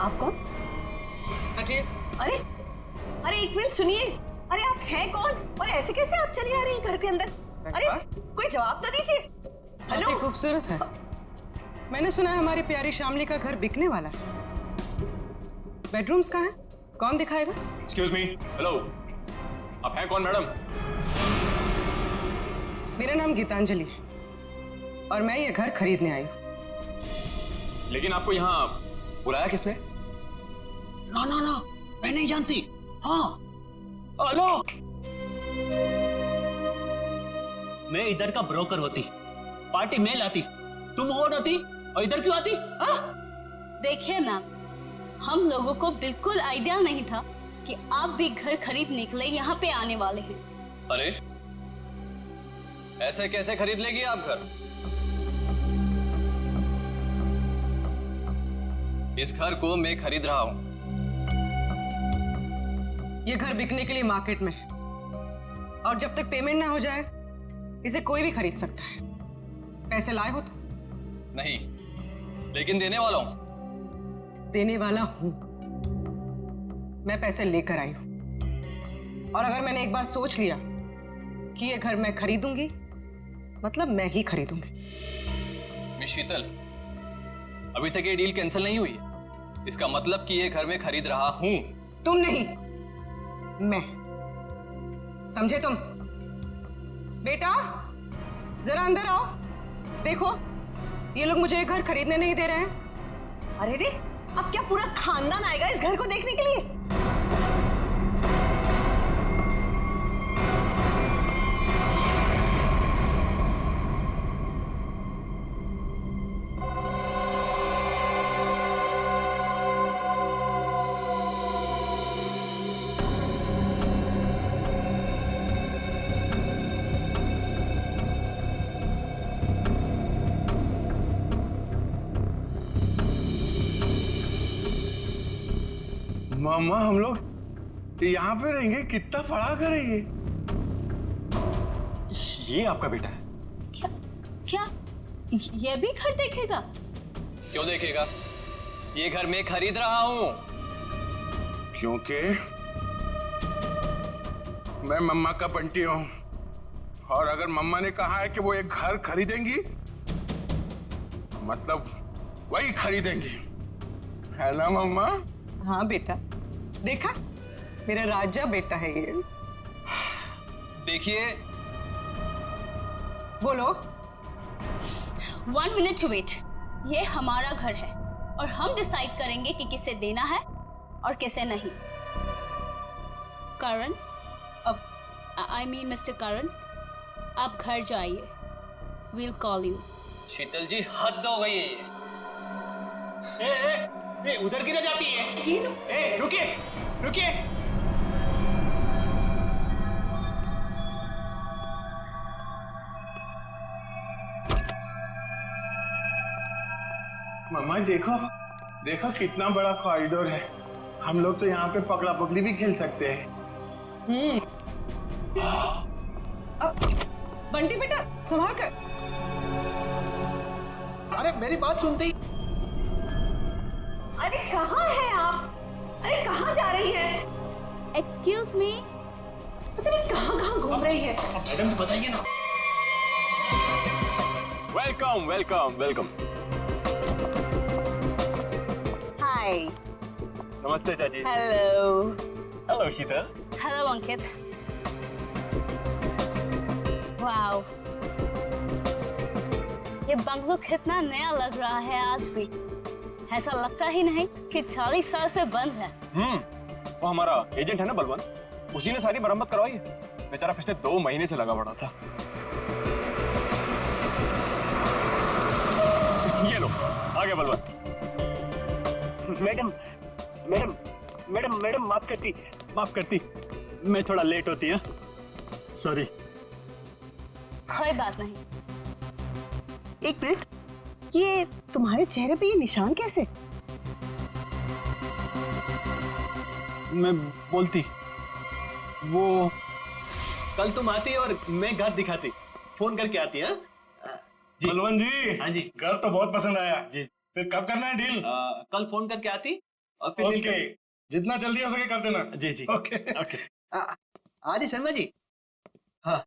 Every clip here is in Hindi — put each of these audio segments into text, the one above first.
आप कौन? हटिए। अरे अरे एक मिनट सुनिए, अरे आप हैं कौन और ऐसे कैसे आप चली आ रही हैं घर के अंदर? अरे कोई जवाब तो दीजिए। हेलो। काफी खूबसूरत है। मैंने सुना है हमारी प्यारी शामली का घर बिकने वाला है। बेडरूम्स कहाँ हैं? कौन दिखाएगा? एक्सक्यूज मी, हेलो, आप हैं कौन मैडम? मेरा नाम गीतांजलि है और मैं ये घर खरीदने आई हूँ। लेकिन आपको यहाँ बुलाया किसने? ना ना ना, मैं नहीं जानती। हाँ, हेलो, मैं इधर का ब्रोकर होती, पार्टी में लाती, तुम और आती और इधर क्यों आती? हाँ? देखिए मैम, हम लोगों को बिल्कुल आइडिया नहीं था कि आप भी घर खरीदने के लिए यहाँ पे आने वाले हैं। अरे ऐसे कैसे खरीद लेगी आप घर? इस घर को मैं खरीद रहा हूं। ये घर बिकने के लिए मार्केट में है और जब तक पेमेंट ना हो जाए इसे कोई भी खरीद सकता है। पैसे लाए हो तो? नहीं, लेकिन देने वाला हूं। देने वाला हूं। मैं पैसे लेकर आई हूं और अगर मैंने एक बार सोच लिया कि ये घर मैं खरीदूंगी मतलब मैं ही खरीदूंगी। मिस शीतल, अभी तक ये डील कैंसिल नहीं हुई है। इसका मतलब कि ये घर मैं खरीद रहा हूं। तुम नहीं, मैं। समझे तुम? बेटा जरा अंदर आओ। देखो ये लोग मुझे ये घर खरीदने नहीं दे रहे हैं। अरे रे, अब क्या पूरा खानदान आएगा इस घर को देखने के लिए? मामा हम लोग यहाँ पे रहेंगे? कितना बड़ा घर है ये? ये आपका बेटा है? क्या क्या ये भी घर देखेगा? क्यों देखेगा? ये घर मैं खरीद रहा हूं। क्योंकि मैं मम्मा का बंटी हूँ और अगर मम्मा ने कहा है कि वो एक घर खरीदेंगी मतलब वही खरीदेंगी, है ना मम्मा? हाँ बेटा, देखा मेरा राजा बेटा है ये। देखिए, बोलो। 1 मिनट टू वेट। ये हमारा घर है और हम डिसाइड करेंगे कि किसे देना है और किसे नहीं। करण, अब आई मीन मिस्टर करण, आप घर जाइए। We'll call you. Sheetal ji हद हो गई है ये। ए, उधर किधर जाती है? ए, रुकिए रुकिए। मम्मा देखो देखो कितना बड़ा कॉरिडोर है। हम लोग तो यहाँ पे पकड़ा पकड़ी भी खेल सकते हैं। बंटी बेटा संभाल कर। अरे मेरी बात सुनती। अरे कहाँ हैं आप? अरे कहाँ जा रही है? Excuse me. पता नहीं कहाँ घूम रही है। मैडम तो बताइए ना। Welcome welcome welcome. हाय। नमस्ते चाची। Hello. Hello Sheetal. Hello Ankit. Wow, ये बंगलो कितना नया लग रहा है आज भी। ऐसा लगता ही नहीं कि 40 साल से बंद है। वो हमारा एजेंट है ना बलवंत, उसी ने सारी मरम्मत करवाई है। बेचारा पिछले 2 महीने से लगा पड़ा था। ये लो आ गया Balwant. Madam madam madam madam माफ करती, मैं थोड़ा लेट होती है, सॉरी। कोई बात नहीं। एक मिनट, ये तुम्हारे चेहरे पे ये निशान कैसे? मैं बोलती, वो कल तुम आती और मैं घर दिखाती, फोन करके आती है। जी बलवंत जी। हाँ जी। घर तो बहुत पसंद आया जी। फिर कब करना है डील? कल फोन करके आती और फिर डील ओके, जितना जल्दी हो सके कर देना। जी जी ओके। ओके। आदि शर्मा जी। हाँ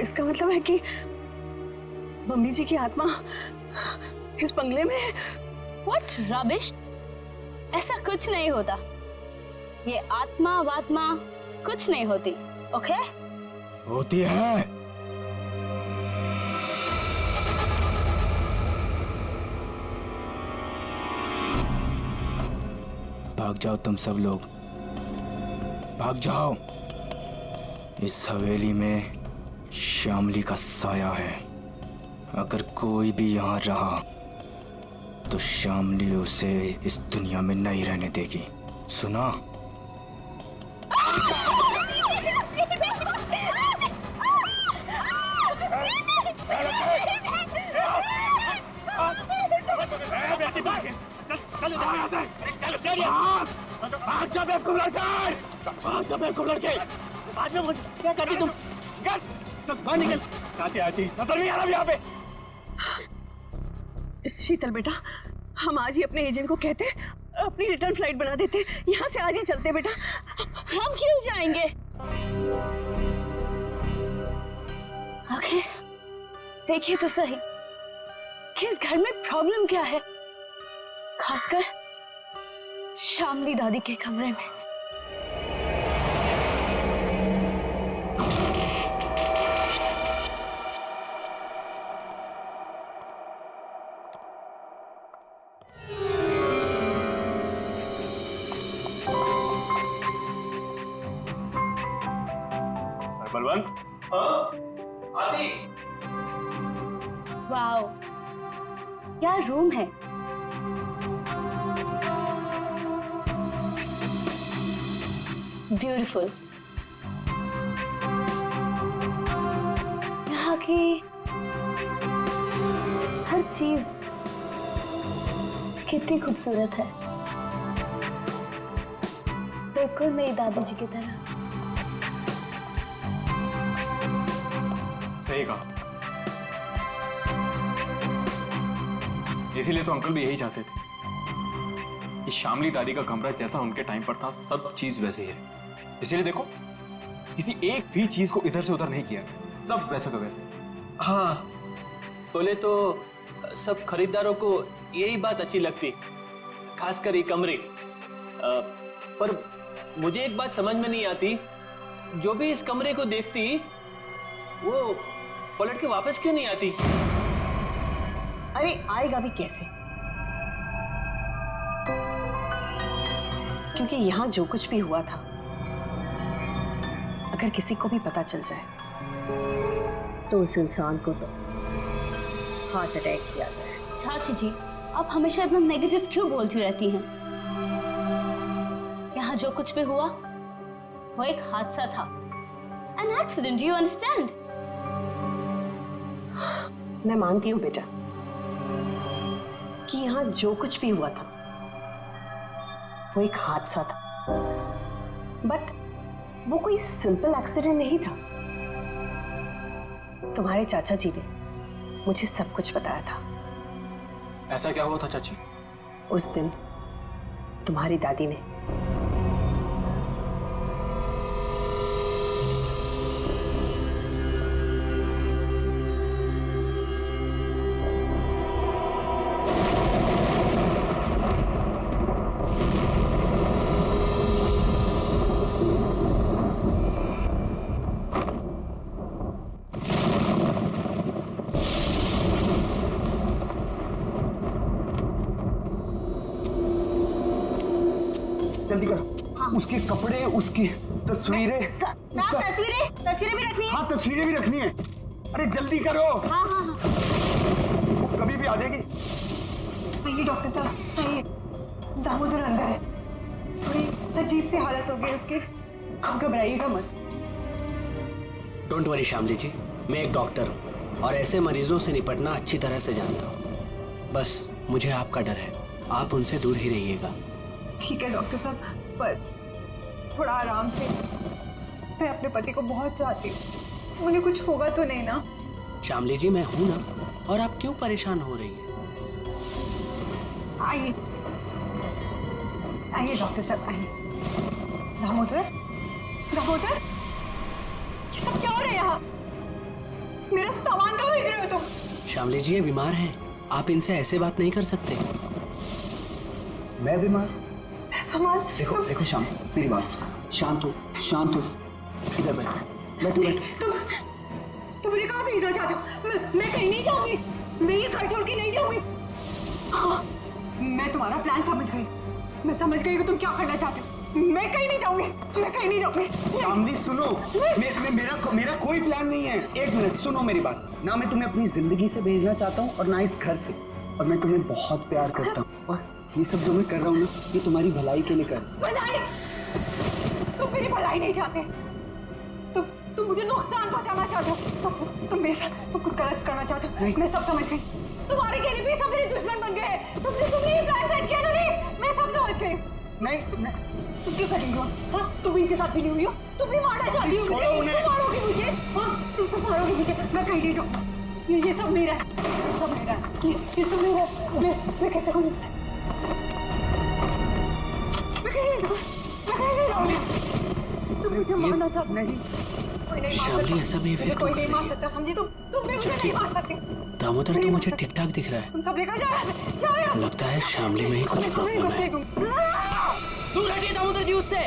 इसका मतलब है कि मम्मी जी की आत्मा इस बंगले में है। What rubbish? ऐसा कुछ नहीं होता। ये आत्मा वात्मा कुछ नहीं होती, ओके? होती है। भाग जाओ तुम सब लोग, भाग जाओ। इस हवेली में श्यामली का साया है। अगर कोई भी यहाँ रहा तो श्यामली उसे इस दुनिया में नहीं रहने देगी, सुना? बाद में क्या करती तुम? बाहर निकल। आती आती यहाँ पे। शीतल बेटा, हम आज ही अपने एजेंट को कहते, अपनी रिटर्न फ्लाइट बना देते, यहाँ से आज ही चलते बेटा। हम क्यों जाएंगे? ओके, देखिए तो सही कि इस घर में प्रॉब्लम क्या है, खासकर श्यामली दादी के कमरे में। बलवंत, वाओ, क्या रूम है। ब्यूटीफुल। यहाँ की हर चीज कितनी खूबसूरत है, बिल्कुल मेरी दादी जी की तरह। सही कहा। इसीलिए तो अंकल भी यही चाहते थे कि श्यामली दादी का कमरा जैसा उनके टाइम पर था सब चीज वैसे ही है। इसीलिए देखो, किसी एक भी चीज को इधर से उधर नहीं किया, सब वैसा का वैसे। हाँ, बोले तो सब खरीदारों को यही बात अच्छी लगती, खासकर ये कमरे। पर मुझे एक बात समझ में नहीं आती, जो भी इस कमरे को देखती वो पलट के वापस क्यों नहीं आती? अरे आएगा भी कैसे? क्योंकि यहाँ जो कुछ भी हुआ था, अगर किसी को भी पता चल जाए तो उस इंसान को तो हार्ट अटैक किया जाए। चाची जी, आप हमेशा इतना नेगेटिव क्यों बोलती रहती हैं? यहाँ जो कुछ भी हुआ वो एक हादसा था, एन एक्सीडेंट, यू अंडरस्टैंड? मैं मानती हूँ बेटा कि यहाँ जो कुछ भी हुआ था वो एक हादसा था, बट वो कोई सिंपल एक्सीडेंट नहीं था। तुम्हारे चाचा जी ने मुझे सब कुछ बताया था। ऐसा क्या हुआ था चाची? उस दिन तुम्हारी दादी ने जल्दी करो। उसके कपड़े, उसकी तस्वीरें। साहब तस्वीरें भी रखनी है। हाँ तस्वीरें भी रखनी है। अरे जल्दी करो। हाँ हाँ हाँ। वो कभी भी आ जाएगी। आइए डॉक्टर साहब आइए। दामोदर अंदर है, थोड़ी अजीब सी हालत हो गई उसकी, आप घबराइएगा मत। डोंट वरी श्यामली जी, मैं एक डॉक्टर हूँ और ऐसे मरीजों से निपटना अच्छी तरह से जानता हूँ। बस मुझे आपका डर है, आप उनसे दूर ही रहिएगा। ठीक है डॉक्टर साहब, पर थोड़ा आराम से। मैं अपने पति को बहुत चाहती हूँ, उन्हें कुछ होगा तो नहीं ना? श्यामली जी मैं हूं ना, और आप क्यों परेशान हो रही हैं? आइए आइए डॉक्टर साहब आइए। दामोदर, दामोदर, ये सब क्या हो रहा है यहाँ? मेरा सामान कहाँ भेज रहे हो तुम? श्यामली जी ये बीमार हैं, आप इनसे ऐसे बात नहीं कर सकते। मैं बीमार? मेरा सामान देखो देखो शाम, मेरी बात सुनो। शांत हो, शांत हो। इधर बैठो, बैठो बैठो। तुम मुझे कहाँ भेजना चाहते हो? मैं कहीं नहीं जाऊंगी, मैं ये घर छोड़ के नहीं जाऊंगी। हाँ, मैं तुम्हारा प्लान समझ गई, मैं समझ गई कि तुम क्या करना चाहते हो। मैं कहीं नहीं जाऊंगी, मैं कहीं नहीं जाऊंगी। शामली सुनो, मेरा कोई प्लान नहीं है। एक मिनट सुनो मेरी बात। ना मैं तुम्हें अपनी जिंदगी से भेजना चाहता हूँ और ना इस घर से, और मैं तुम्हें बहुत प्यार करता हूँ, और ये सब जो मैं कर रहा हूँ ना, ये तुम्हारी भलाई के लिए कर रहा हूँ। भलाई? तुम मेरी भलाई नहीं चाहते, तुम मुझे नुकसान पहुंचाना चाहते हो, तुम मेरे साथ कुछ गलत करना चाहते हो। मैं सब समझ गई, तुम्हारे कहने पे सब मेरे दुश्मन बन गए हैं। तुमने ये प्लान सेट किया था नहीं, मैं सब समझ गई। नहीं तुम क्यों कर रही हो? हाँ, तुम इनके साथ मिली हुई हो, तुम भी मारना चाहती हो मुझे, तुम मारोगी मुझे। हाँ, तुम सब मारोगी मुझे, मैं कहीं नहीं जाऊँ। ये सब मेरा है, सब मेरा है, ये सब मेरा है। मैं कहता हूँ मैं कहीं नहीं जाऊँगी। तुम मुझे मारना चाहती नहीं। श्यामली ऐसा बिहेवियर कोई क्यों नहीं कर मार रही है? सकता, समझी? तुम भी मुझे नहीं मार सकते। दामोदर तो मुझे ठीक ठाक दिख रहा है, तुम सब लेकर जाओ। लगता है श्यामली में ही कुछ प्रॉब्लम है। दूर हटिए दामोदर जी उससे।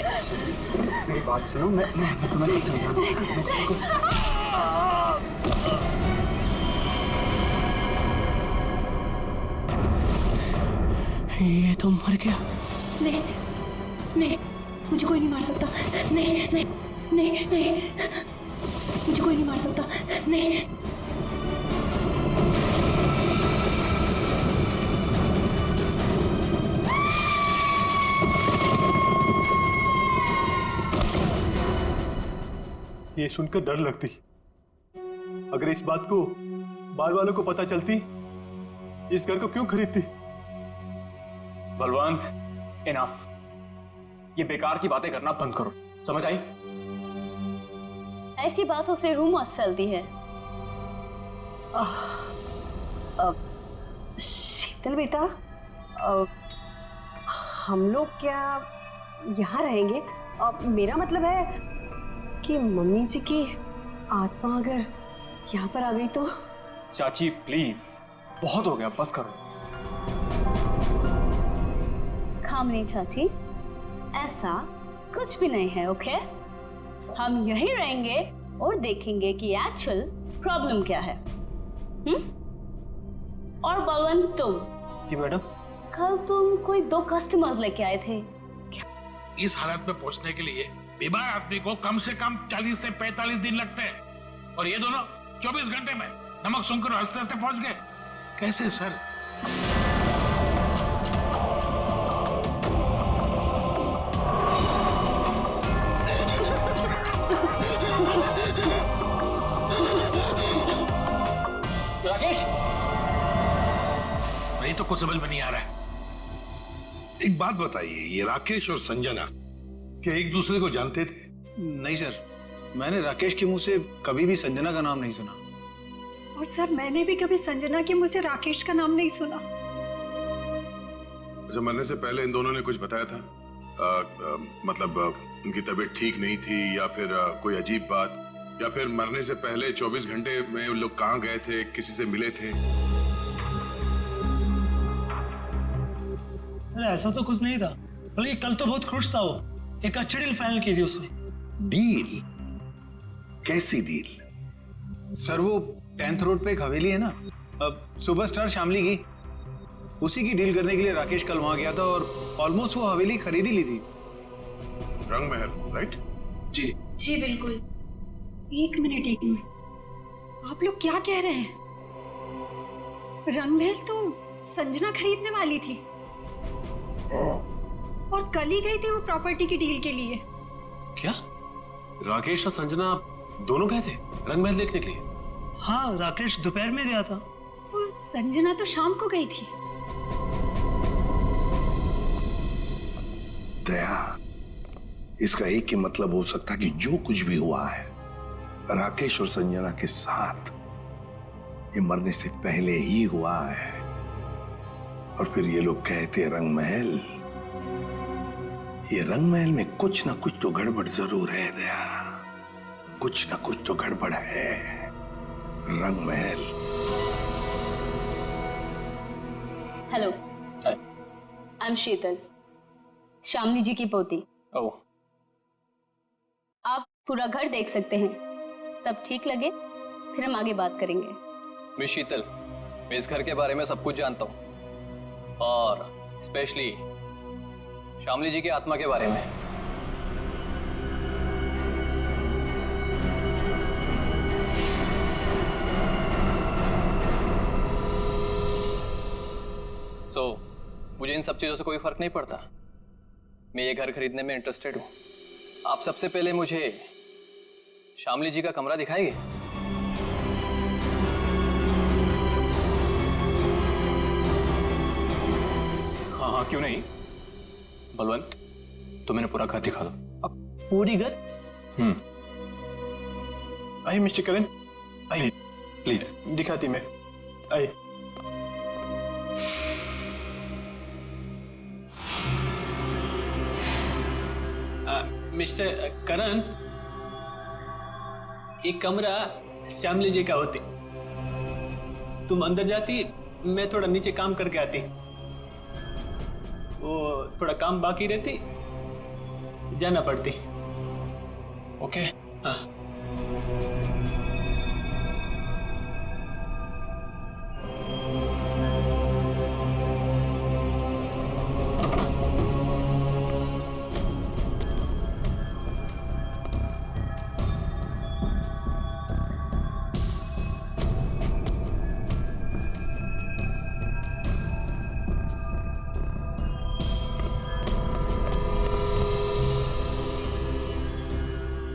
मेरी बात सुनो, मैं तुम्हें कुछ समझाऊंगा। ये तो मर गया। नहीं नहीं, मुझे कोई नहीं मार सकता। नहीं नहीं नहीं नहीं, मुझे कोई नहीं मार सकता। नहीं ये सुनकर डर लगती। अगर इस बात को बार वालों को पता चलती, इस घर को क्यों खरीदती? बलवंत, इनफ। ये बेकार की बातें करना बंद करो, समझ आई? ऐसी बातों से रूमर्स फैलती है। शीतल बेटा, हम लोग क्या यहाँ रहेंगे? मेरा मतलब है कि मम्मी जी की आत्मा अगर यहाँ पर आ गई तो? चाची प्लीज, बहुत हो गया, बस करो। खामनी चाची, ऐसा कुछ भी नहीं है, ओके? हम यहीं रहेंगे और देखेंगे कि एक्चुअल प्रॉब्लम क्या है। और बलवंत तुम? जी मैडम। कल तुम कोई 2 कस्टमर्स लेके आए थे। इस हालत में पहुंचने के लिए बीमार आदमी को कम से कम 40 से 45 दिन लगते हैं, और ये दोनों 24 घंटे में नमक सुनकर हंसते हंसते पहुंच गए। कैसे सर? राकेश, नहीं तो कुछ समझ में नहीं आ रहा है। एक बात बताइए, ये राकेश और संजना क्या एक दूसरे को जानते थे? नहीं सर, मैंने राकेश के मुंह से कभी भी संजना का नाम नहीं सुना। और सर मैंने भी कभी संजना के मुंह से राकेश का नाम नहीं सुना। अच्छा, मरने से पहले इन दोनों ने कुछ बताया था? मतलब उनकी तबीयत ठीक नहीं थी, या फिर कोई अजीब बात, या फिर मरने से पहले 24 घंटे में वो लोग कहाँ गए थे, किसी से मिले थे? सर ऐसा तो कुछ नहीं था, बल्कि कल तो बहुत खुश था वो। एक अच्छी डील फाइनल की थी उसने। डील? कैसी डील? सर वो 10th रोड पे एक हवेली है ना, अब सुपरस्टार शामली की, उसी की डील करने के लिए राकेश कल वहां गया था और ऑलमोस्ट वो हवेली खरीद ही ली थी। रंग महल, राइट? जी जी बिल्कुल। एक मिनट, आप लोग क्या कह रहे हैं? रंगमहल तो संजना खरीदने वाली थी और कल ही गई थी वो प्रॉपर्टी की डील के लिए। क्या राकेश और संजना दोनों गए थे रंगमहल देखने के लिए? हाँ, राकेश दोपहर में गया था और संजना तो शाम को गई थी। दया, इसका एक ही मतलब हो सकता कि जो कुछ भी हुआ है राकेश और संजना के साथ ये मरने से पहले ही हुआ है। और फिर ये लोग कहते रंगमहल, ये रंगमहल में कुछ ना कुछ तो गड़बड़ जरूर है दया, कुछ ना कुछ तो गड़बड़ है। रंगमहल। हेलो, आई एम शीतल, श्यामली जी की पोती। ओह, आप पूरा घर देख सकते हैं, सब ठीक लगे फिर हम आगे बात करेंगे। मिस शीतल, मैं इस घर के बारे में सब कुछ जानता हूँ और स्पेशली श्यामली जी की आत्मा के बारे में। मुझे इन सब चीजों से कोई फर्क नहीं पड़ता। मैं ये घर खरीदने में इंटरेस्टेड हूँ। आप सबसे पहले मुझे श्यामली जी का कमरा दिखाएंगे? हाँ हाँ, क्यों नहीं। बलवंत, तो मैंने पूरा घर दिखा दो। अब पूरी घर? आइए मिस्टर करण, आइए प्लीज। दिखाती मैं, आइए। मिस्टर करण, एक कमरा श्यामली जी का होती। तुम अंदर जाती, मैं थोड़ा नीचे काम करके आती। वो थोड़ा काम बाकी रहती, जाना पड़ती। ओके। हाँ।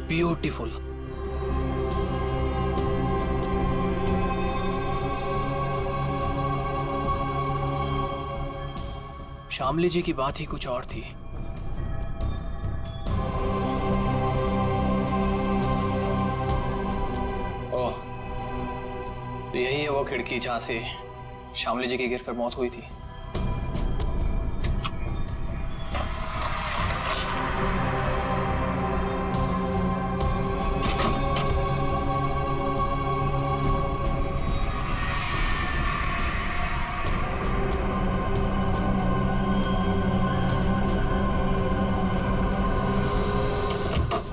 ब्यूटीफुल। श्यामली जी की बात ही कुछ और थी। ओह, तो यही है वो खिड़की जहां से श्यामली जी की गिरकर मौत हुई थी।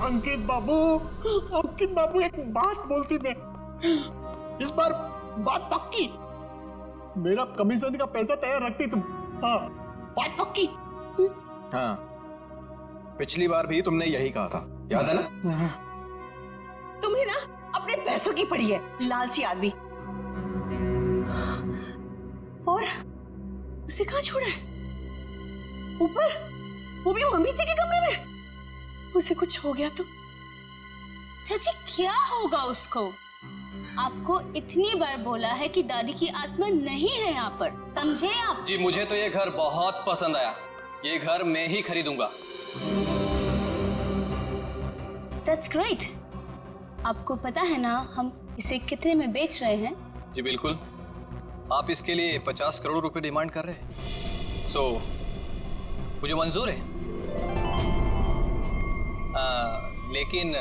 अंकित बाबू एक बात बोलती मैं, इस बार बात पक्की। मेरा कमीशन का पैसा तैयार रखती तुम। हाँ, बात पक्की। हाँ, पिछली बार भी तुमने यही कहा था, याद है ना? तुम्हें ना अपने पैसों की पड़ी है, लालची आदमी। और उसे कहाँ छोड़ा है? ऊपर, वो भी मम्मी जी के कमरे में। उसे कुछ हो गया तो? चाची, क्या होगा उसको? आपको इतनी बार बोला है कि दादी की आत्मा नहीं है यहाँ पर, समझे आप? जी, मुझे तो ये घर बहुत पसंद आया। ये घर मैं ही खरीदूंगा। That's great। आपको पता है ना हम इसे कितने में बेच रहे हैं? जी बिल्कुल। आप इसके लिए 50 करोड़ रुपए डिमांड कर रहे हैं। सो मुझे मंजूर है। लेकिन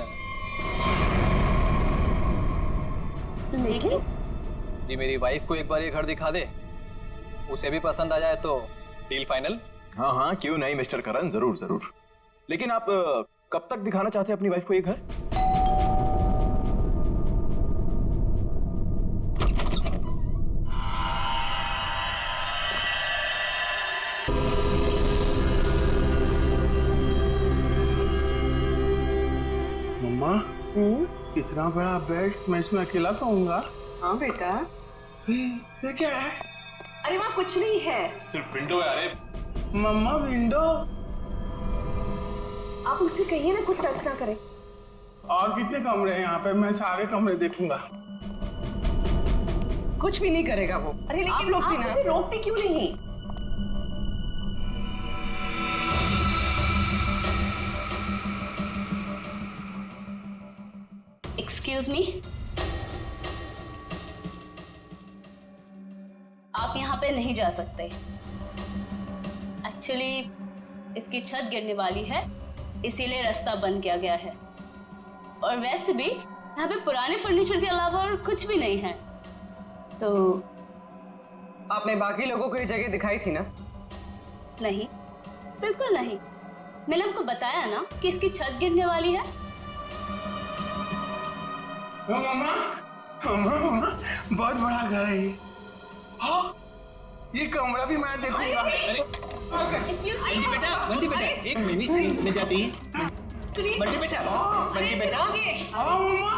जी, मेरी वाइफ को एक बार ये घर दिखा दे, उसे भी पसंद आ जाए तो डील फाइनल। हाँ हाँ, क्यों नहीं मिस्टर करण, जरूर जरूर। लेकिन आप कब तक दिखाना चाहते हैं अपनी वाइफ को ये घर? इतना बड़ा बेड, मैं इसमें अकेला सोऊंगा? हाँ बेटा। ये क्या है? अरे वहाँ कुछ नहीं है। सिर्फ विंडो है। अरे मम्मा विंडो? आप उससे कहिए ना कुछ टच ना करें। और कितने कमरे हैं यहाँ पे? मैं सारे कमरे देखूंगा। कुछ भी नहीं करेगा वो। अरे लेकिन आप उसे रोकते क्यों नहीं? एक्सक्यूज मी, आप यहाँ पे नहीं जा सकते। एक्चुअली इसकी छत गिरने वाली है, इसीलिए रास्ता बंद किया गया है। और वैसे भी यहाँ पे पुराने फर्नीचर के अलावा और कुछ भी नहीं है। तो आपने बाकी लोगों को ये जगह दिखाई थी ना? नहीं, बिल्कुल नहीं। मैंने आपको बताया ना कि इसकी छत गिरने वाली है। मम्मा, मम्मा, बहुत बड़ा घर है ये। हाँ, ये कमरा भी मैं देखूंगा। बंटी बेटा, एक मिनट में जाती है। बंटी बेटा, बंटी बेटा, हाँ मम्मा,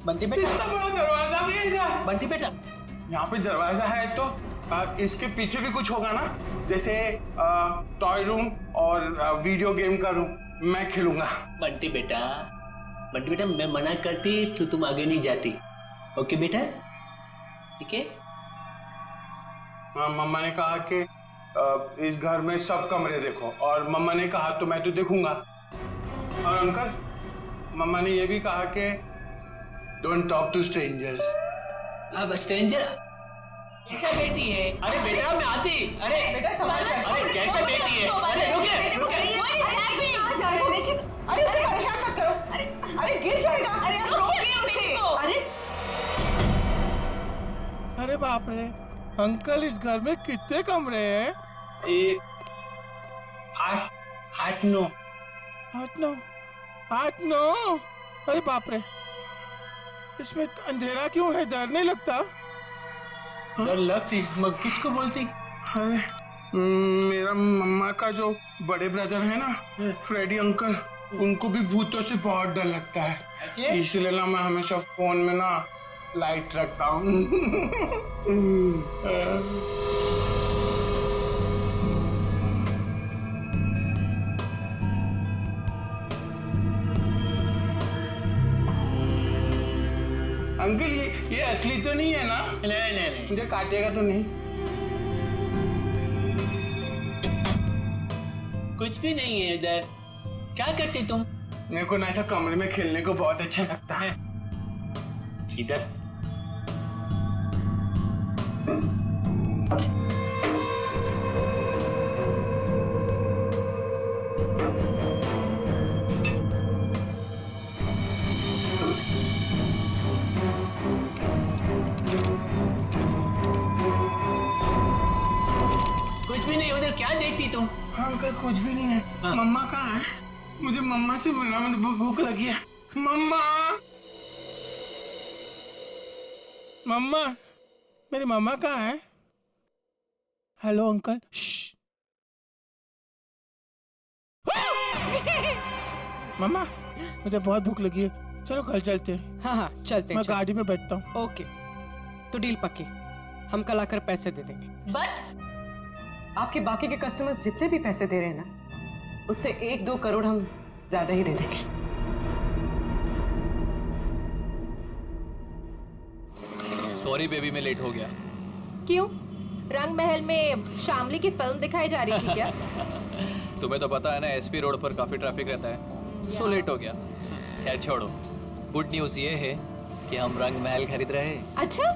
बंटी बेटा, इतना बड़ा दरवाजा भी है। बंटी बेटा, यहाँ पे दरवाजा है तो इसके पीछे भी कुछ होगा ना, जैसे टॉय रूम और वीडियो गेम का रूम। मैं खेलूंगा। बंटी बेटा, मैं मना करती तो तुम आगे नहीं जाती। ओके बेटा, ठीक है? हाँ, मम्मा ने कहा कि इस घर में सब कमरे देखो, और मम्मा ने कहा तो मैं तो देखूंगा। और अंकल, मम्मा ने ये भी कहा कि डोंट टॉक टू स्ट्रेंजर्स। अब स्ट्रेंजर कैसा बेटी है? अरे बेटा मैं आती। अरे बेटा संभाल कर। अरे कैसे बेटी है? अरे रुके। अरे उसे परेशान मत करो। अरे गिर जाएगा। अरे आप रोकिए उसे। अरे बाप रे, अंकल इस घर में कितने कमरे हैं? आठ नौ। अरे बाप रे, इसमें अंधेरा क्यों है? डर नहीं लगता? डर लगती, मैं किसको बोलती? अरे मेरा मम्मा का जो बड़े ब्रदर है ना, फ्रेडी अंकल, उनको भी भूतों से बहुत डर लगता है। इसलिए ना मैं हमेशा फोन में ना लाइट रखता हूँ। अंकल ये असली तो नहीं है ना? नहीं। मुझे काटेगा तो नहीं? कुछ भी नहीं है इधर। क्या करती तुम? मेरे को ना ऐसा कमरे में खेलने को बहुत अच्छा लगता है। इधर कुछ भी नहीं। उधर क्या देखती तुम? हाँ अंकल, कुछ भी नहीं है। हाँ। मम्मा कहाँ है? मुझे मम्मा से मिलना, मुझे भूख लगी है। मम्मा, मेरी मम्मा कहाँ है? Hello uncle. मम्मा, मुझे बहुत भूख लगी है, चलो कल चलते हैं। हाँ चलते हैं। मैं गाड़ी में बैठता हूँ। ओके, तो डील पक्की। हम कल आकर पैसे दे देंगे। बट आपके बाकी के कस्टमर्स जितने भी पैसे दे रहे हैं ना, उससे 1-2 करोड़ हम ज्यादा ही दे देंगे। सॉरी बेबी, मैं लेट हो गया। क्यों? रंग महल में शामली की फिल्म दिखाई जा रही थी क्या? तुम्हें तो पता है ना, एसपी रोड पर काफी ट्रैफिक रहता है, सो लेट हो गया। खैर छोड़ो, गुड न्यूज ये है कि हम रंग महल खरीद रहे हैं। अच्छा,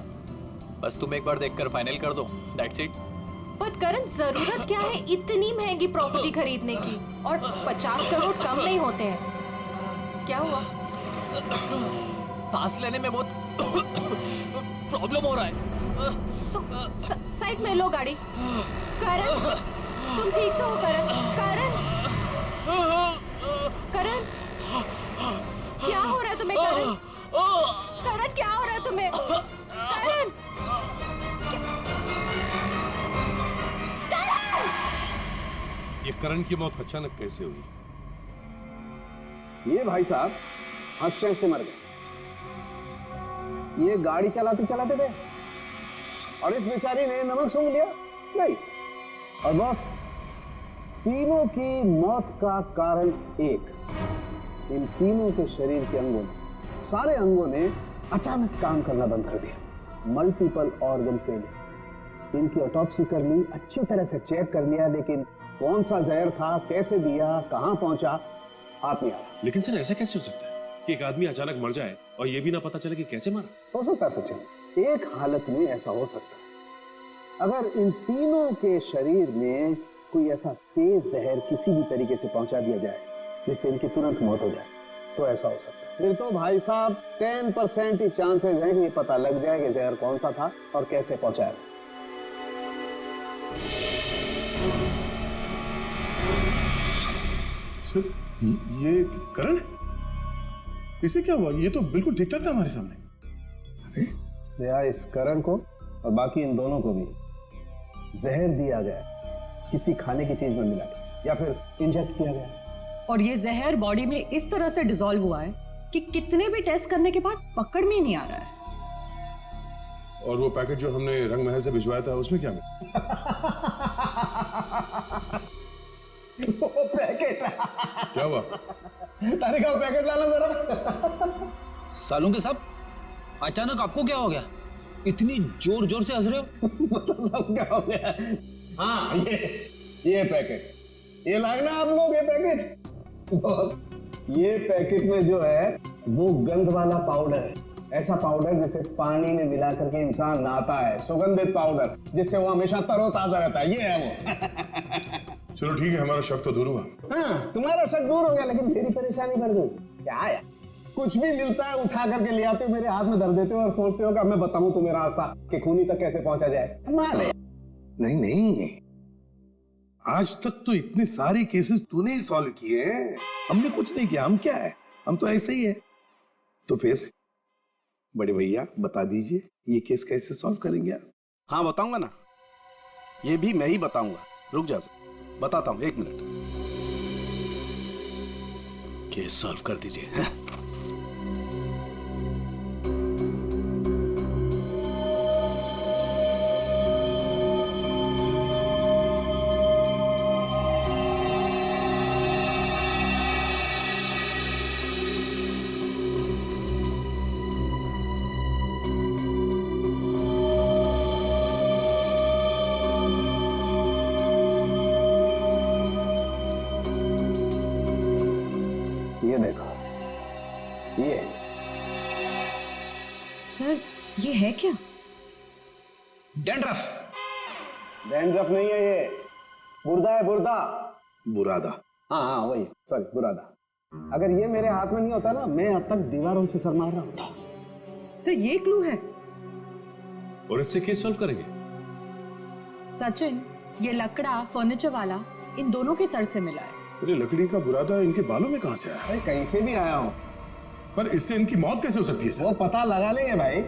बस तुम एक बार देखकर फाइनल कर दो, दैट्स इट। बट करण, जरूरत क्या है इतनी महंगी प्रॉपर्टी खरीदने की? और 50 करोड़ कम नहीं होते हैं। क्या हुआ? सांस लेने में बहुत प्रॉब्लम हो रहा है। तो साइड में लो गाड़ी। करण, तुम ठीक तो हो? करण, क्या हो रहा है तुम्हें? करण, क्या हो रहा है तुम्हें? करण, ये करण की मौत अचानक कैसे हुई? ये भाई साहब हंसते हंसते मर गए। ये गाड़ी चलाते चलाते गए और इस बेचारी ने नमक सूंघ लिया। नहीं, और बॉस, तीनों की मौत का कारण एक, इन तीनों के शरीर के अंगों ने, सारे अंगों ने अचानक काम करना बंद कर दिया। Multiple organ failure. इनकी ऑटोप्सी कर ली, अच्छी तरह से चेक कर लिया, लेकिन कौन सा जहर था, कैसे दिया, कहां पहुंचा, हाथ नहीं आ रहा। लेकिन सर ऐसा कैसे हो सकता है कि एक आदमी अचानक मर जाए और ये भी ना पता चले कि कैसे मरा? हो सकता है सचिन, एक हालत में ऐसा हो सकता है, अगर इन तीनों के शरीर में कोई ऐसा तेज जहर किसी भी तरीके से पहुंचा दिया जाए जिससे इनकी तुरंत मौत हो जाए, तो ऐसा हो सकता है। फिर तो भाई साहब 10% ही चांसेस हैं कि ये पता लग जाए कि जहर कौन सा था और कैसे पहुंचाया। सर ये करण है? इसे क्या हुआ? ये तो बिल्कुल ठीक ठाक था हमारे सामने। भैया, इस करण को और बाकी इन दोनों को भी जहर दिया गया, किसी खाने की चीज में मिला के या फिर इंजेक्ट किया गया, और ये जहर बॉडी में इस तरह से डिसॉल्व हुआ है कि कितने भी टेस्ट करने के बाद पकड़ में ही नहीं आ रहा है। और वो पैकेट जो हमने रंग महल से भिजवाया था उसमें क्या मिला? वो पैकेट क्या हुआ? अरे का पैकेट लाना जरा। सालूं के साहब, अचानक आपको क्या हो गया? इतनी जोर जोर से हंस रहे हो? मतलब क्या हो गया? हाँ, ये पैकेट, ये लाना आप लोग, ये पैकेट बॉस, ये पैकेट में जो है वो गंध वाला पाउडर है, ऐसा पाउडर जिसे पानी में मिला करके इंसान नहाता है, सुगंधित पाउडर जिससे वो हमेशा तरोताजा रहता है, ये है वो। चलो ठीक है, हमारा शक तो दूर हुआ। हाँ, तुम्हारा शक दूर हो गया, लेकिन मेरी परेशानी बढ़ गई। क्या है, कुछ भी मिलता है उठा करके ले आते हो, मेरे हाथ में धर देते हो और सोचते हो कि अब मैं बताऊं तुम्हें रास्ता कि खूनी तक कैसे पहुंचा जाए। माने नहीं नहीं, आज तक तो इतने सारे केसेस तूने ही सॉल्व किए हैं, हमने कुछ नहीं किया। हम क्या है, हम तो ऐसे ही है। तो फिर बड़े भैया बता दीजिए ये केस कैसे सॉल्व करेंगे आप? हाँ बताऊंगा ना, ये भी मैं ही बताऊंगा। रुक जा, बताता हूं, 1 मिनट। केस सॉल्व कर दीजिए। ये देखो, ये सर ये है क्या? डैंड्रफ। डैंड्रफ नहीं है, ये बुर्दा है, बुर्दा। बुरादा। हाँ हाँ वही, सॉरी, बुरादा। अगर ये मेरे हाथ में नहीं होता ना, मैं अब तक दीवारों से सर मार रहा होता। सर ये क्लू है। और इससे केस सॉल्व करेंगे? सचिन, ये लकड़ा फर्नीचर वाला इन दोनों के सर से मिला है। अरे लकड़ी का बुरादा इनके बालों में कहां से आया? अरे कहीं से भी आया हूं, पर इससे इनकी मौत कैसे हो सकती है सर? वो पता लगा लेंगे भाई,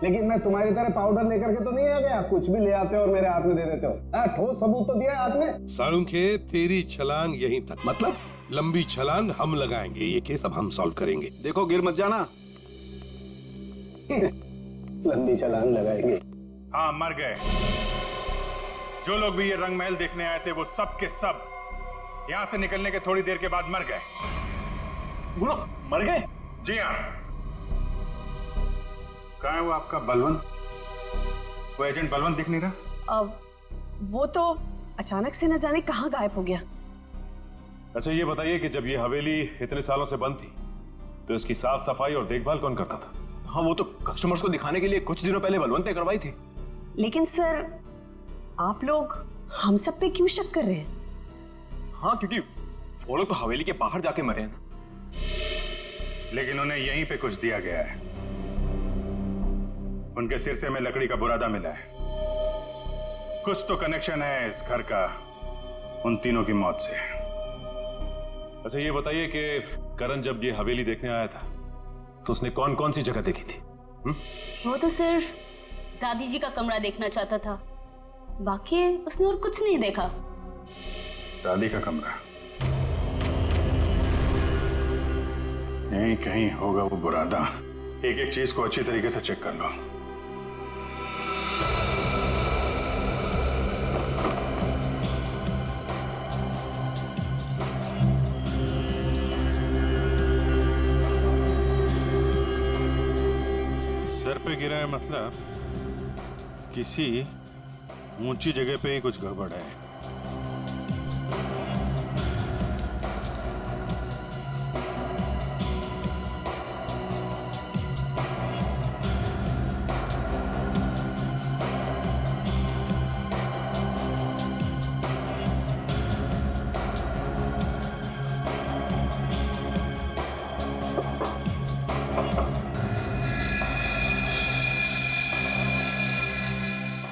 लेकिन मैं तुम्हारी तरह पाउडर लेकर के तो नहीं आ गया, कुछ भी ले आते हो और मेरे हाथ में दे देते हो। ठोस सबूत तो दिया है हाथ में। सालुंखे, तेरी छलांग यहीं तक, मतलब लंबी छलांग हम लगाएंगे, ये केस अब हम सॉल्व करेंगे। देखो गिर मत जाना। लंबी छलांग लगाएंगे। हाँ, मर गए। जो लोग भी ये रंग महल देखने आए थे वो सब के सब यहां से निकलने के थोड़ी देर के बाद मर गए। बोलो, मर गए? जी हाँ। कहाँ है वो आपका बलवंत? वो एजेंट बलवंत दिख नहीं रहा? अब वो तो अचानक से न जाने कहाँ गायब हो गया। अच्छा ये बताइए कि जब ये हवेली इतने सालों से बंद थी तो इसकी साफ सफाई और देखभाल कौन करता था? हाँ, वो तो कस्टमर्स को दिखाने के लिए कुछ दिनों पहले बलवंत ने करवाई थी। लेकिन सर, आप लोग हम सब पे क्यों शक कर रहे हैं? हाँ, क्योंकि वो लोग तो हवेली के बाहर जाके मरे हैं। लेकिन उन्हें यहीं पे कुछ दिया गया है। उनके सिरसे में लकड़ी का बुरादा मिला है। कुछ तो कनेक्शन है इस घर का उन तीनों की मौत से। अच्छा ये बताइए कि करण जब ये हवेली देखने आया था तो उसने कौन कौन सी जगह देखी थी? वो तो सिर्फ दादी जी का कमरा देखना चाहता था, बाकी उसने और कुछ नहीं देखा। दादी का कमरा? यहीं कहीं होगा वो बुरादा। एक एक चीज को अच्छी तरीके से चेक कर लो। सर पे गिरा है मतलब किसी ऊंची जगह पे ही कुछ गड़बड़ है।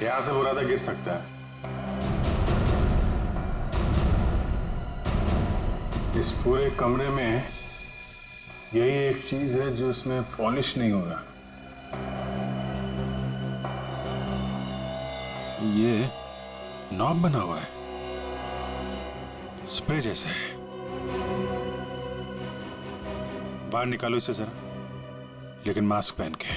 यहां से बुरादा गिर सकता है। इस पूरे कमरे में यही एक चीज है जो इसमें पॉलिश नहीं हो रहा। ये नॉब बना हुआ है, स्प्रे जैसा है। बाहर निकालो इसे जरा, लेकिन मास्क पहन के।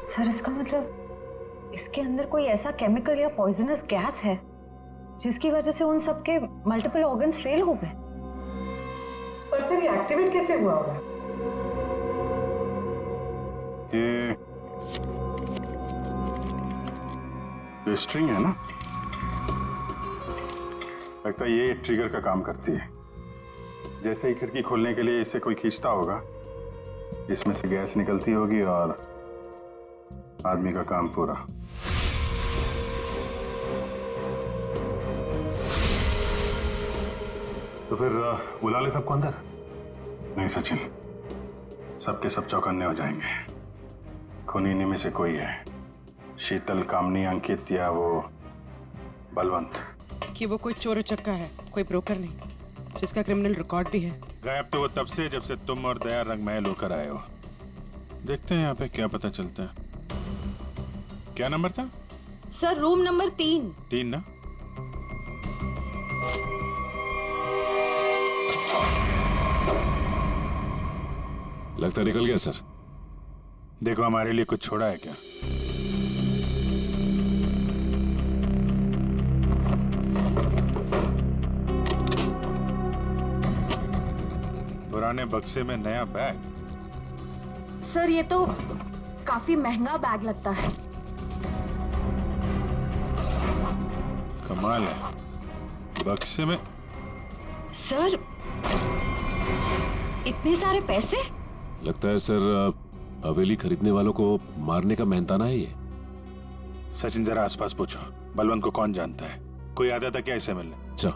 सर इसका मतलब इसके अंदर कोई ऐसा केमिकल या पॉइजनस गैस है जिसकी वजह से उन सबके मल्टीपल ऑर्गन्स फेल हो गए। पर फिर ये एक्टिवेट कैसे हुआ होगा? ये स्ट्रिंग है ना, लगता है ये ट्रिगर का काम करती है। जैसे ही खिड़की खोलने के लिए इसे कोई खींचता होगा, इसमें से गैस निकलती होगी और आदमी का काम पूरा। तो फिर बुला ले सबको अंदर। नहीं सचिन, सबके सब चौकन्ने हो जाएंगे। खूनी इन्हीं में से कोई है, शीतल, कामनी, अंकित या वो बलवंत। कि वो कोई चोर उचक्का है, कोई ब्रोकर नहीं, जिसका क्रिमिनल रिकॉर्ड भी है। गायब तो वो तब से जब से तुम और दया रंग महल होकर आए हो। देखते हैं यहाँ पे क्या पता चलता है। क्या नंबर था? Sir room number 3। 3 ना? लगता निकल गया सर। देखो हमारे लिए कुछ छोड़ा है क्या? पुराने बक्से में नया बैग? सर ये तो काफी महंगा बैग लगता है। कमाल है, बक्से में। सर इतने सारे पैसे? लगता है सर हवेली खरीदने वालों को मारने का मेहनताना है ये। सचिन जरा आसपास पूछो, बलवंत को कौन जानता है? कोई आता था क्या इसे मिलने? अच्छा,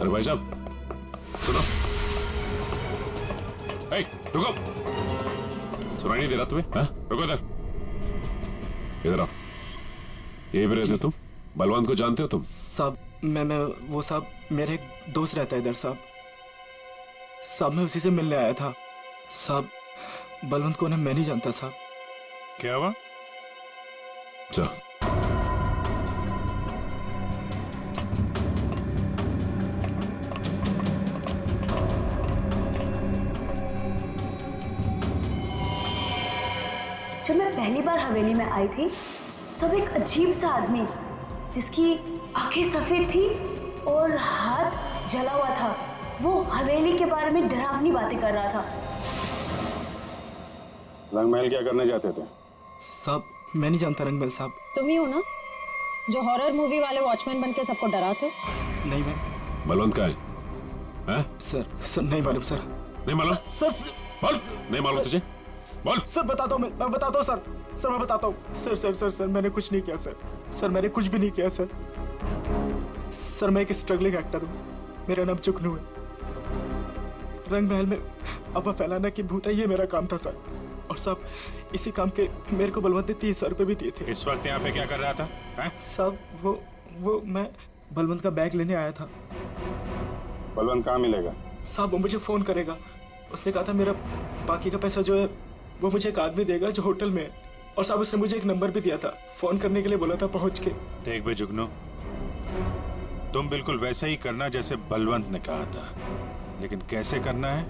अरे भाई साहब सुनो। ए, रुको, सुनाई नहीं दे रहा तुम्हें? हाँ? रुको इधर, इधर आओ। यही पे रहते तुम? बलवंत को जानते हो तुम? साहब मैं वो साहब मेरे एक दोस्त रहता है इधर साहब। साहब मैं उसी से मिलने आया था साहब। बलवंत को मैं नहीं जानता साहब। क्या हुआ? अच्छा, जब मैं पहली बार हवेली में आई थी तब एक अजीब सा आदमी जिसकी आंखें सफेद थी और हाथ जला हुआ था, वो हवेली के बारे में डरावनी बातें कर रहा था। रंगमहल क्या करने जाते थे? साहब मैं नहीं जानता रंगमहल साहब। तुम ही हो ना जो हॉरर मूवी वाले वॉचमैन बन के सबको डराते? नहीं मैं। बलवंत का है? हैं? सर नहीं मालूम सर। नहीं मालूम? सर बोल, नहीं मालूम तुझे? बोल। सर बताता हूँ, मैं बताता हूँ सर। सर मैं बताता हूँ। सर मैंने कुछ नहीं किया सर। सर मैंने कुछ भी नहीं किया सर। सर मैं एक स्ट्रगलिंग एक्टर हूँ, मेरा नाम जुगनू है। रंगमहल में अफवाह फैलाना कि भूत है, ये मेरा काम था सर। और साहब इसी काम के मेरे को बलवंत ने 30,000 रुपए भी दिए थे। इस वक्त यहाँ पे क्या कर रहा था? साहब वो मैं बलवंत का बैग लेने आया था। बलवंत कहाँ मिलेगा? साहब वो मुझे फोन करेगा। उसने कहा था मेरा बाकी का पैसा जो है वो मुझे एक आदमी देगा जो होटल में है। और साहब उसने मुझे एक नंबर भी दिया था, फोन करने के लिए बोला था पहुंच के। देख बे जुगनू, तुम बिल्कुल वैसा ही करना जैसे बलवंत ने कहा था, लेकिन कैसे करना है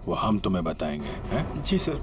वो हम तुम्हें बताएंगे, हैं? जी सर।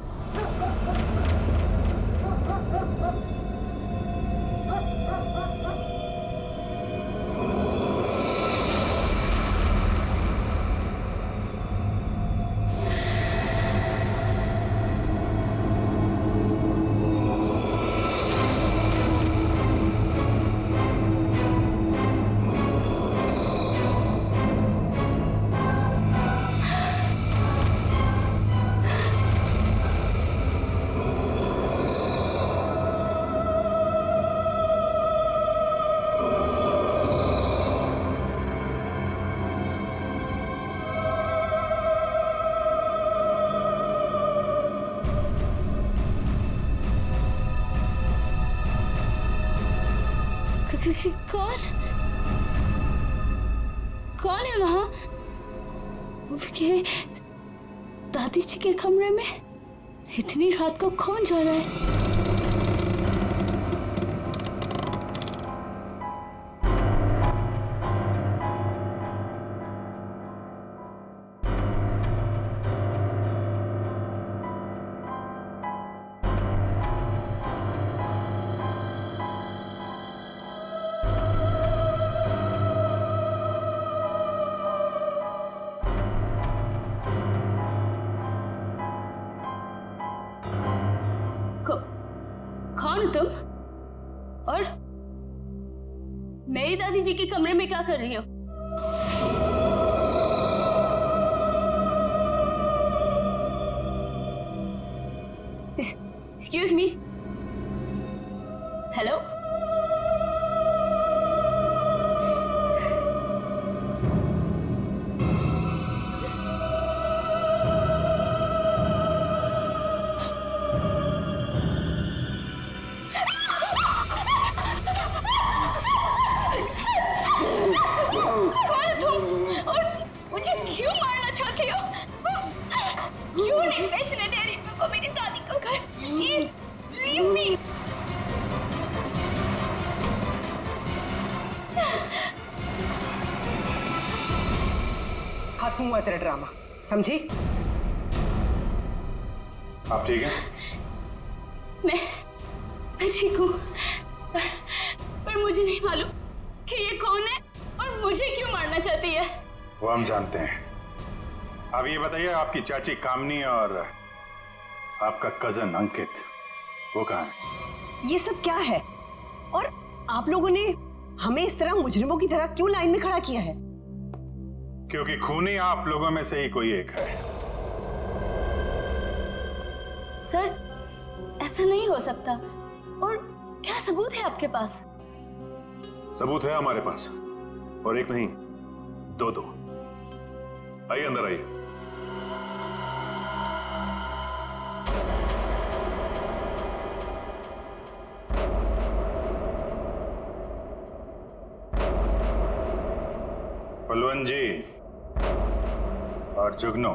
कौन कौन है वहां? दादी जी के कमरे में इतनी रात को कौन जा रहा है? कौन हो तुम? और मेरी दादी जी के कमरे में क्या कर रही हो? Excuse me, hello? खत्म हुआ तेरा ड्रामा, समझी? आप ठीक हैं? मैं ठीक हूँ, पर मुझे नहीं मालूम कि ये कौन है और मुझे क्यों मारना चाहती है। वो हम जानते हैं। अब ये बताइए, आपकी चाची कामनी और आपका कजन अंकित वो कहाँ है? ये सब क्या है? और आप लोगों ने हमें इस तरह मुजरिमों की तरह क्यों लाइन में खड़ा किया है? क्योंकि खूनी आप लोगों में से ही कोई एक है। सर, ऐसा नहीं हो सकता। और क्या सबूत है आपके पास? सबूत है हमारे पास, और एक नहीं दो। आइए अंदर आइए। बलवंत जी और जुगनू,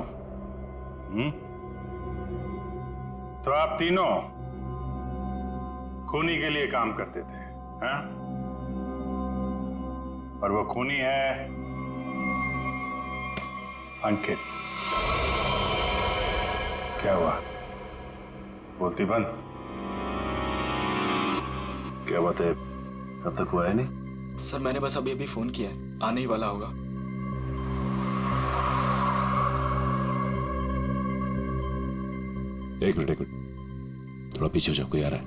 तो आप तीनों खूनी के लिए काम करते थे, हैं? और वो खूनी है अंकित। क्या हुआ? बोलती बंद। क्या बात है, कब तक हुआ है? नहीं सर, मैंने बस अभी फोन किया है, आने ही वाला होगा। एक मिनट, थोड़ा पीछे हो जाओ, कोई आ रहा है।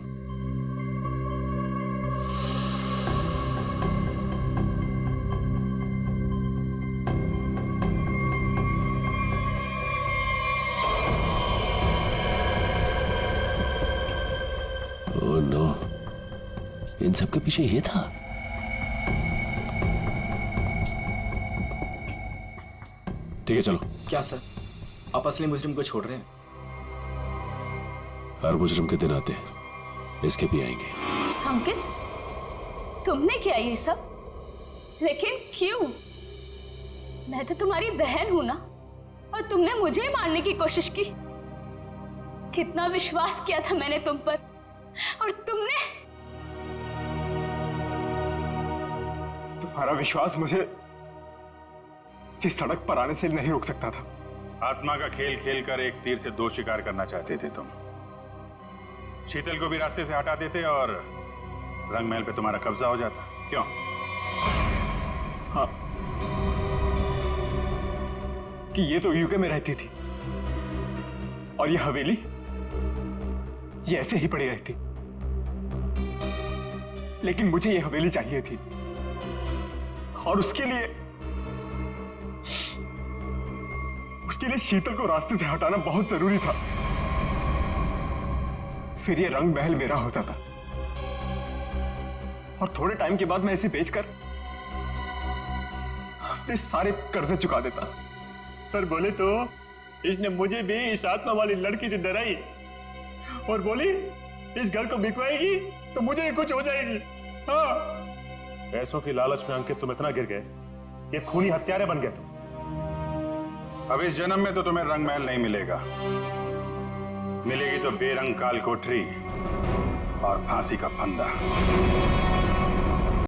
ओह नो, इन सब के पीछे ये था। ठीक है, चलो। क्या सर, आप असली मुजरिम को छोड़ रहे हैं? हर मुजरिम के दिन आते हैं, इसके भी आएंगे। अंकित, तुमने किया ये सब? लेकिन क्यों? मैं तो तुम्हारी बहन हूं ना, और तुमने मुझे ही मारने की कोशिश की। कितना विश्वास किया था मैंने तुम पर, और तुमने। तुम्हारा विश्वास मुझे जिस सड़क पर आने से नहीं रोक सकता था। आत्मा का खेल खेलकर एक तीर से दो शिकार करना चाहते थे तुम। शीतल को भी रास्ते से हटा देते और रंग महल पे तुम्हारा कब्जा हो जाता। क्यों? हाँ, कि ये तो यूके में रहती थी और ये हवेली ये ऐसे ही पड़ी रहती, लेकिन मुझे ये हवेली चाहिए थी और उसके लिए शीतल को रास्ते से हटाना बहुत जरूरी था। फिर ये रंग महल मेरा हो जाता और थोड़े टाइम के बाद मैं इसे बेचकर अपने सारे कर्जे चुका देता। सर बोले तो इसने मुझे भी इस आत्मा वाली लड़की से डराई और बोली इस घर को बिकवाएगी तो मुझे ही कुछ हो जाएगी। हाँ, पैसों की लालच में अंकित तुम इतना गिर गए कि खूनी हत्यारे बन गए तुम। अब इस जन्म में तो तुम्हें रंग महल नहीं मिलेगा, मिलेगी तो बेरंग काल कोठरी और फांसी का फंदा।